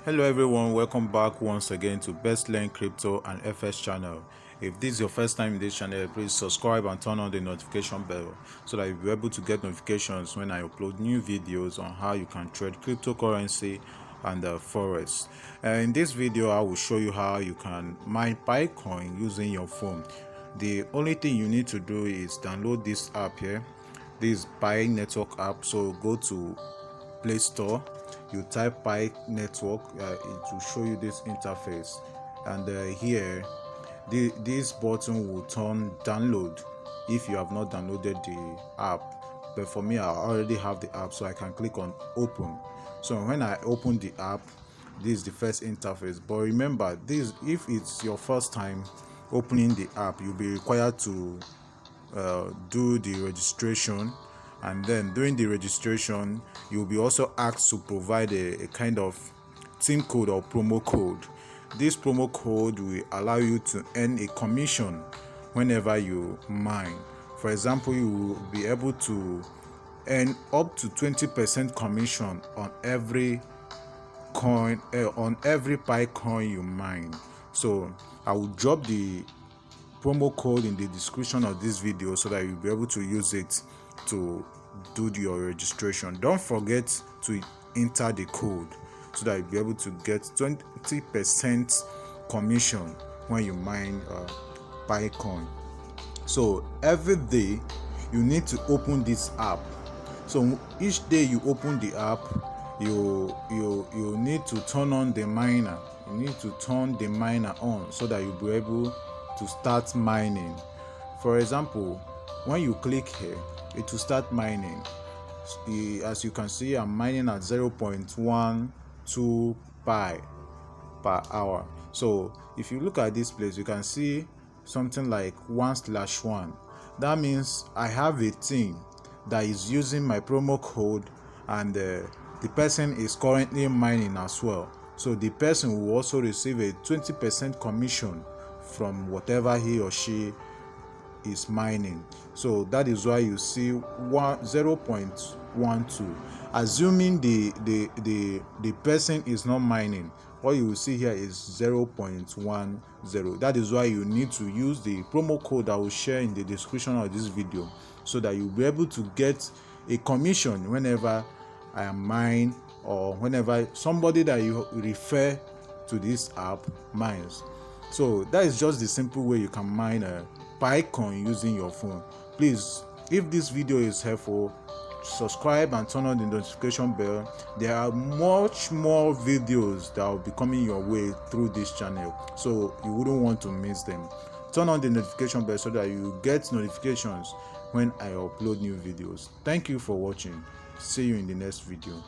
Hello everyone, welcome back once again to Best Learn Crypto and FS channel. If this is your first time in this channel, please subscribe and turn on the notification bell so that you'll be able to get notifications when I upload new videos on how you can trade cryptocurrency and forex. In this video, I will show you how you can mine Bitcoin using your phone. The only thing you need to do is download this app here. This is Pi Network app. So go to Play Store, you type Pi Network, it will show you this interface, and here this button will turn download if you have not downloaded the app. But for me, I already have the app, so I can click on open. So when I open the app, this is the first interface. But remember, this, if it's your first time opening the app, you'll be required to do the registration, and then during the registration you'll be also asked to provide a kind of team code or promo code. This promo code will allow you to earn a commission whenever you mine. For example, you will be able to earn up to 20% commission on every coin, on every Pi coin you mine. So I will drop the promo code in the description of this video so that you'll be able to use it to do your registration. Don't forget to enter the code so that you'll be able to get 20% commission when you mine Bitcoin. So every day you need to open this app. So each day you open the app, you need to turn on the miner. You need to turn the miner on so that you'll be able to start mining. For example, when you click here, it will start mining. As you can see, I'm mining at 0.12 pi per hour. So if you look at this place, you can see something like 1/1. That means I have a team that is using my promo code, and the person is currently mining as well. So the person will also receive a 20% commission from whatever he or she is mining. So that is why you see 0.12. Assuming the person is not mining, what you will see here is 0.10. That is why you need to use the promo code I will share in the description of this video so that you'll be able to get a commission whenever I am mine, or whenever somebody that you refer to this app mines. So that is just the simple way you can mine a Bitcoin using your phone. Please, if this video is helpful, subscribe and turn on the notification bell. There are much more videos that will be coming your way through this channel, so you wouldn't want to miss them. Turn on the notification bell so that you get notifications when I upload new videos. Thank you for watching. See you in the next video.